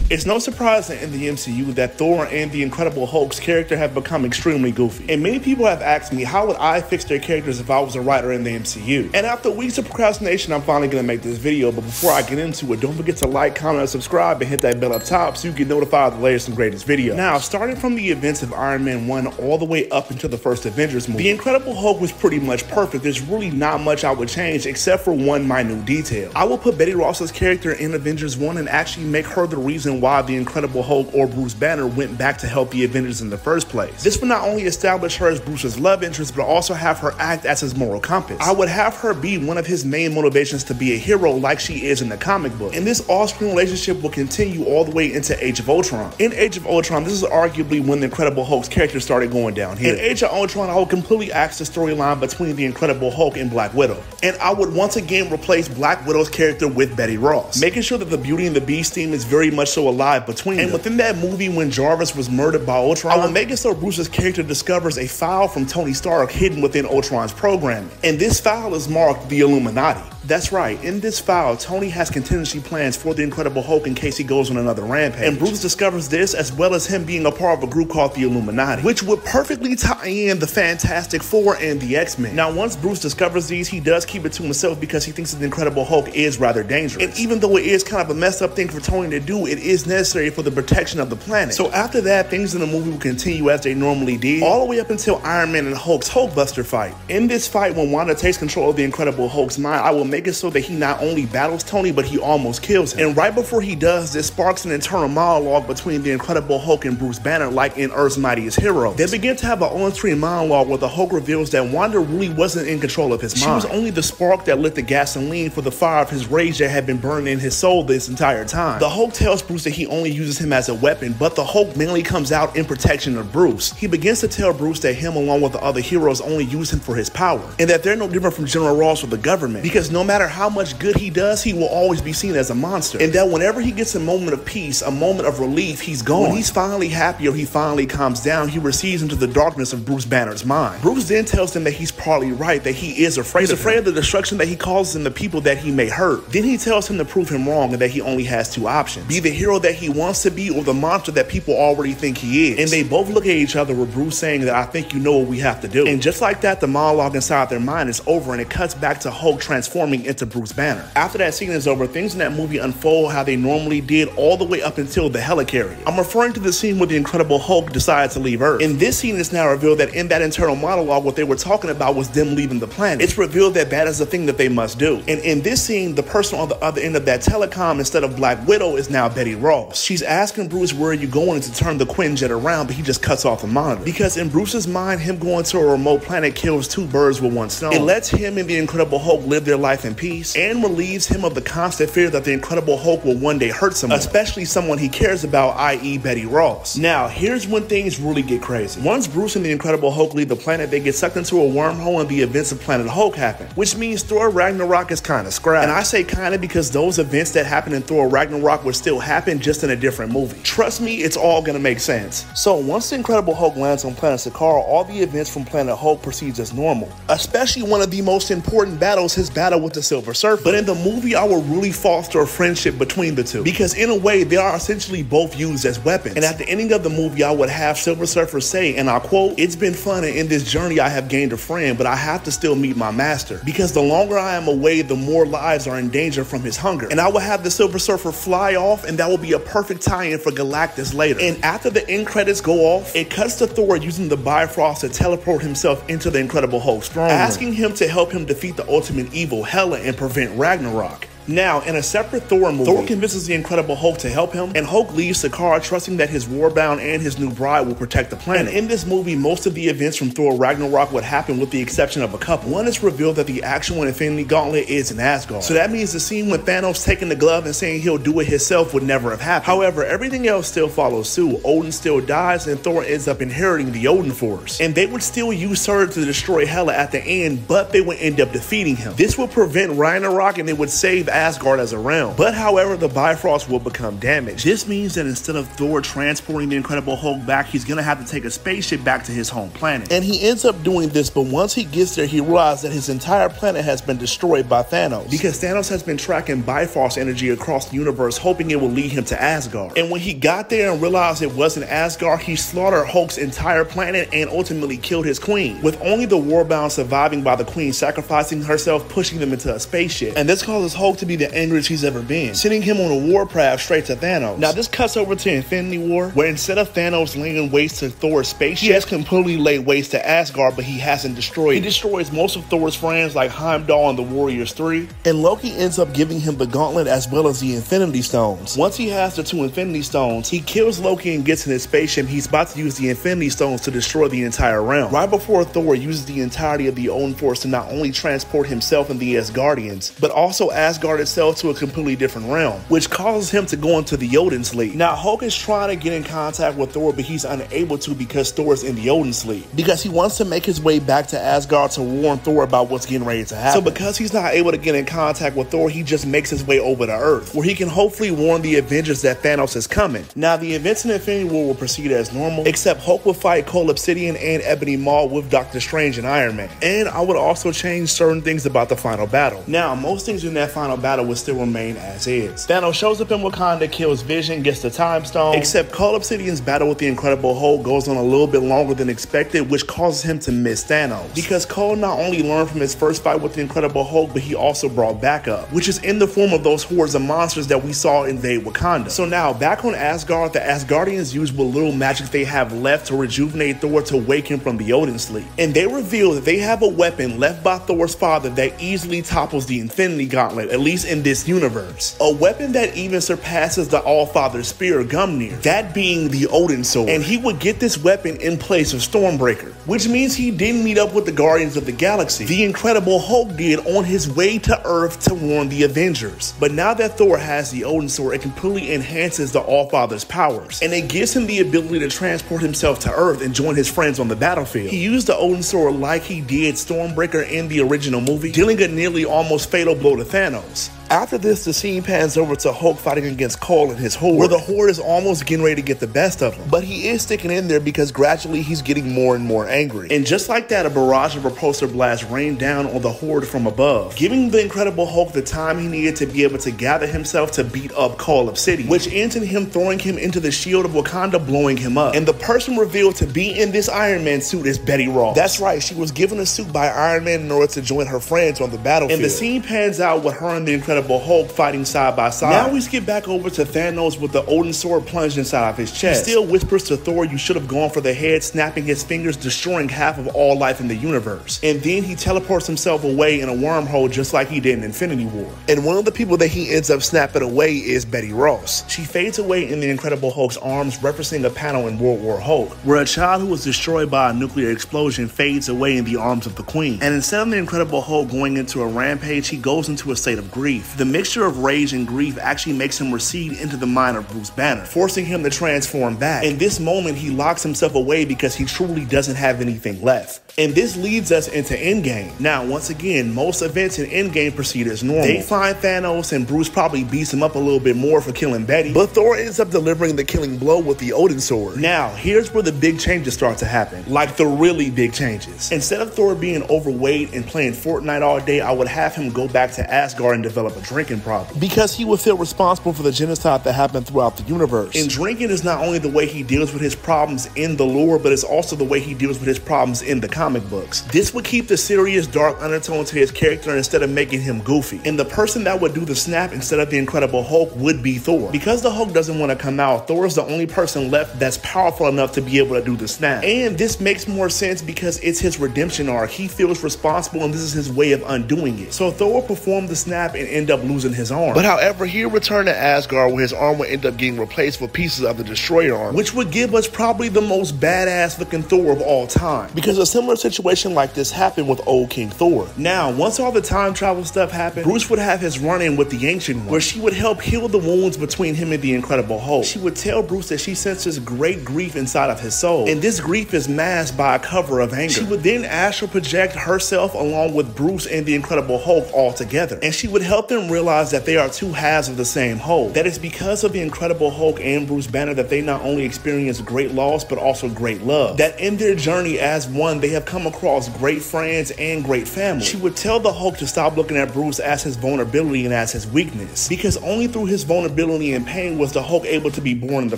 It's no surprise that in the MCU that Thor and the Incredible Hulk's character have become extremely goofy. And many people have asked me, how would I fix their characters if I was a writer in the MCU? And after weeks of procrastination, I'm finally going to make this video. But before I get into it, don't forget to like, comment, and subscribe, and hit that bell up top so you get notified of the latest and greatest videos. Now, starting from the events of Iron Man 1 all the way up into the first Avengers movie, the Incredible Hulk was pretty much perfect. There's really not much I would change except for one minute detail. I will put Betty Ross's character in Avengers 1 and actually make her the reason why the Incredible Hulk or Bruce Banner went back to help the Avengers in the first place. This would not only establish her as Bruce's love interest, but also have her act as his moral compass. I would have her be one of his main motivations to be a hero like she is in the comic book. And this off-screen relationship will continue all the way into Age of Ultron. In Age of Ultron, this is arguably when the Incredible Hulk's character started going downhill. In Age of Ultron, I would completely axe the storyline between the Incredible Hulk and Black Widow. And I would once again replace Black Widow's character with Betty Ross, making sure that the Beauty and the Beast theme is very much so alive between them. And within that movie, when Jarvis was murdered by Ultron, I will make it so Bruce's character discovers a file from Tony Stark hidden within Ultron's programming. And this file is marked the Illuminati. That's right, in this file, Tony has contingency plans for the Incredible Hulk in case he goes on another rampage. And Bruce discovers this, as well as him being a part of a group called the Illuminati, which would perfectly tie in the Fantastic Four and the X-Men. Now, once Bruce discovers these, he does keep it to himself because he thinks that the Incredible Hulk is rather dangerous. And even though it is kind of a messed up thing for Tony to do, it is necessary for the protection of the planet. So after that, things in the movie will continue as they normally did, all the way up until Iron Man and Hulk's Hulkbuster fight. In this fight, when Wanda takes control of the Incredible Hulk's mind, I will make it so that he not only battles Tony, but he almost kills him. And right before he does, this sparks an internal monologue between the Incredible Hulk and Bruce Banner, like in Earth's Mightiest Heroes. They begin to have an on-screen monologue where the Hulk reveals that Wanda really wasn't in control of his mind. She was only the spark that lit the gasoline for the fire of his rage that had been burning in his soul this entire time. The Hulk tells Bruce that he only uses him as a weapon, but the Hulk mainly comes out in protection of Bruce. He begins to tell Bruce that him, along with the other heroes, only use him for his power, and that they're no different from General Ross or the government, because no matter how much good he does, he will always be seen as a monster, and that whenever he gets a moment of peace, a moment of relief, he's gone. When he's finally happy or he finally calms down, he receives into the darkness of Bruce Banner's mind. Bruce then tells him that he's partly right, that he is afraid of the destruction that he causes and the people that he may hurt. Then he tells him to prove him wrong and that he only has two options: be the hero that he wants to be or the monster that people already think he is. And they both look at each other, with Bruce saying that I think you know what we have to do. And just like that, the monologue inside their mind is over, and it cuts back to Hulk transforming into Bruce Banner. After that scene is over, things in that movie unfold how they normally did all the way up until the helicarrier. I'm referring to the scene where the Incredible Hulk decides to leave Earth. In this scene, it's now revealed that in that internal monologue, what they were talking about was them leaving the planet. It's revealed that that is the thing that they must do. And in this scene, the person on the other end of that telecom, instead of Black Widow, is now Betty Ross. She's asking Bruce, where are you going, to turn the Quinjet around, but he just cuts off the monitor. Because in Bruce's mind, him going to a remote planet kills two birds with one stone. It lets him and the Incredible Hulk live their life in peace, and relieves him of the constant fear that the Incredible Hulk will one day hurt someone, especially someone he cares about, i.e. Betty Ross. Now, here's when things really get crazy. Once Bruce and the Incredible Hulk leave the planet, they get sucked into a wormhole and the events of Planet Hulk happen, which means Thor Ragnarok is kind of scrapped. And I say kind of because those events that happen in Thor Ragnarok would still happen, just in a different movie. Trust me, it's all gonna make sense. So once the Incredible Hulk lands on planet Sakaar, all the events from Planet Hulk proceeds as normal, especially one of the most important battles, his battle with the Silver Surfer. But in the movie, I will really foster a friendship between the two, because in a way, they are essentially both used as weapons. And at the ending of the movie, I would have Silver Surfer say, and I quote, "It's been fun, and in this journey I have gained a friend, but I have to still meet my master, because the longer I am away, the more lives are in danger from his hunger." And I will have the Silver Surfer fly off, and that will be a perfect tie-in for Galactus later. And after the end credits go off, it cuts to Thor using the Bifrost to teleport himself into the Incredible Hulk's throne, asking him to help him defeat the ultimate evil, Hela, and prevent Ragnarok. Now, in a separate Thor movie, Thor convinces the Incredible Hulk to help him, and Hulk leaves Sakaar, trusting that his warbound and his new bride will protect the planet. And in this movie, most of the events from Thor Ragnarok would happen with the exception of a couple. One is revealed that the actual Infinity Gauntlet is in Asgard. So that means the scene with Thanos taking the glove and saying he'll do it himself would never have happened. However, everything else still follows suit. Odin still dies, and Thor ends up inheriting the Odin Force. And they would still use Surtur to destroy Hela at the end, but they would end up defeating him. This would prevent Ragnarok, and it would save Asgard as a realm. But however, the Bifrost will become damaged. This means that instead of Thor transporting the Incredible Hulk back, he's gonna have to take a spaceship back to his home planet. And he ends up doing this, but once he gets there, he realizes that his entire planet has been destroyed by Thanos. Because Thanos has been tracking Bifrost energy across the universe, hoping it will lead him to Asgard. And when he got there and realized it wasn't Asgard, he slaughtered Hulk's entire planet and ultimately killed his queen, with only the Warbound surviving by the queen sacrificing herself, pushing them into a spaceship. And this causes Hulk to be the angriest he's ever been, sending him on a warpath straight to Thanos. Now this cuts over to Infinity War, where instead of Thanos laying waste to Thor's spaceship, he has completely laid waste to Asgard, but he hasn't destroyed it. He destroys most of Thor's friends like Heimdall and the Warriors 3, and Loki ends up giving him the gauntlet as well as the Infinity Stones. Once he has the 2 Infinity Stones, he kills Loki and gets in his spaceship. He's about to use the Infinity Stones to destroy the entire realm. Right before Thor uses the entirety of the Odin Force to not only transport himself and the Asgardians, but also Asgard itself to a completely different realm, which causes him to go into the Odin Sleep. Now Hulk is trying to get in contact with Thor, but he's unable to because Thor is in the Odin Sleep, because he wants to make his way back to Asgard to warn Thor about what's getting ready to happen. So because he's not able to get in contact with Thor, he just makes his way over to Earth, where he can hopefully warn the Avengers that Thanos is coming. Now the events in Infinity War will proceed as normal, except Hulk will fight Cole Obsidian and Ebony Maw with Doctor Strange and Iron Man. And I would also change certain things about the final battle. Now most things in that final battle will still remain as is. Thanos shows up in Wakanda, kills Vision, gets the Time Stone, except Cole Obsidian's battle with the Incredible Hulk goes on a little bit longer than expected, which causes him to miss Thanos, because Cole not only learned from his first fight with the Incredible Hulk, but he also brought backup, which is in the form of those hordes of monsters that we saw invade Wakanda. So now back on Asgard, the Asgardians use what little magic they have left to rejuvenate Thor to wake him from the Odin Sleep, and they reveal that they have a weapon left by Thor's father that easily topples the Infinity Gauntlet, at least in this universe. A weapon that even surpasses the All-Father's spear Gumnir, that being the Odin Sword. And he would get this weapon in place of Stormbreaker, which means he didn't meet up with the Guardians of the Galaxy. The Incredible Hulk did on his way to Earth to warn the Avengers. But now that Thor has the Odin Sword, it completely enhances the All-Father's powers, and it gives him the ability to transport himself to Earth and join his friends on the battlefield. He used the Odin Sword like he did Stormbreaker in the original movie, dealing a nearly almost fatal blow to Thanos. After this, the scene pans over to Hulk fighting against Cole and his horde, where the horde is almost getting ready to get the best of him. But he is sticking in there because gradually he's getting more and more angry. And just like that, a barrage of repulsor blasts rained down on the horde from above, giving the Incredible Hulk the time he needed to be able to gather himself to beat up Cole Obsidian, which ends in him throwing him into the shield of Wakanda, blowing him up. And the person revealed to be in this Iron Man suit is Betty Ross. That's right, she was given a suit by Iron Man in order to join her friends on the battlefield. And the scene pans out with her and the Incredible Hulk fighting side by side. Now we skip back over to Thanos with the Odin Sword plunged inside of his chest. He still whispers to Thor, "You should have gone for the head," snapping his fingers, destroying half of all life in the universe. And then he teleports himself away in a wormhole just like he did in Infinity War. And one of the people that he ends up snapping away is Betty Ross. She fades away in the Incredible Hulk's arms, referencing a panel in World War Hulk, where a child who was destroyed by a nuclear explosion fades away in the arms of the Queen. And instead of the Incredible Hulk going into a rampage, he goes into a state of grief. The mixture of rage and grief actually makes him recede into the mind of Bruce Banner, forcing him to transform back. In this moment, he locks himself away because he truly doesn't have anything left. And this leads us into Endgame. Now, once again, most events in Endgame proceed as normal. They find Thanos and Bruce probably beats him up a little bit more for killing Betty, but Thor ends up delivering the killing blow with the Odin Sword. Now, here's where the big changes start to happen, like the really big changes. Instead of Thor being overweight and playing Fortnite all day, I would have him go back to Asgard and develop a drinking problem, because he would feel responsible for the genocide that happened throughout the universe. And drinking is not only the way he deals with his problems in the lore, but it's also the way he deals with his problems in the comic books. This would keep the serious dark undertone to his character instead of making him goofy. And the person that would do the snap instead of the Incredible Hulk would be Thor. Because the Hulk doesn't want to come out, Thor is the only person left that's powerful enough to be able to do the snap. And this makes more sense because it's his redemption arc. He feels responsible and this is his way of undoing it. So Thor will perform the snap and end up losing his arm. But however, he'll return to Asgard where his arm will end up getting replaced with pieces of the Destroyer arm, which would give us probably the most badass looking Thor of all time. Because a similar situation like this happened with old King Thor. Now, once all the time travel stuff happened, Bruce would have his run-in with the Ancient One, where she would help heal the wounds between him and the Incredible Hulk. She would tell Bruce that she senses great grief inside of his soul, and this grief is masked by a cover of anger. She would then astral project herself along with Bruce and the Incredible Hulk all together, and she would help them them realize that they are two halves of the same whole. That it's because of the Incredible Hulk and Bruce Banner that they not only experience great loss, but also great love. That in their journey as one, they have come across great friends and great family. She would tell the Hulk to stop looking at Bruce as his vulnerability and as his weakness, because only through his vulnerability and pain was the Hulk able to be born in the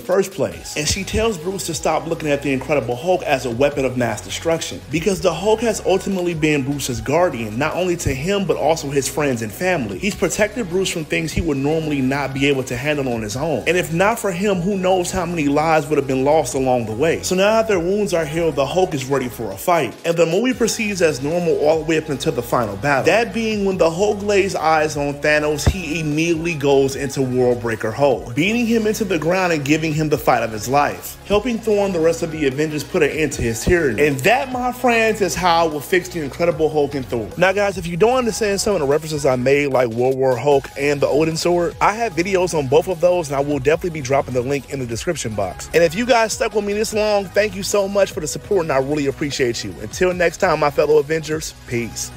first place. And she tells Bruce to stop looking at the Incredible Hulk as a weapon of mass destruction, because the Hulk has ultimately been Bruce's guardian, not only to him but also his friends and family. He's protected Bruce from things he would normally not be able to handle on his own, and if not for him, who knows how many lives would have been lost along the way. So now that their wounds are healed, the Hulk is ready for a fight, and the movie proceeds as normal all the way up until the final battle. That being when the Hulk lays eyes on Thanos, he immediately goes into Worldbreaker Hulk, beating him into the ground and giving him the fight of his life, helping Thor and the rest of the Avengers put an end to his tyranny. And that, my friends, is how I will fix the Incredible Hulk and Thor. Now guys, if you don't understand some of the references I made, like World War Hulk and the Odin sword, I have videos on both of those, and I will definitely be dropping the link in the description box. And if you guys stuck with me this long, thank you so much for the support, and I really appreciate you. Until next time, my fellow Avengers, peace.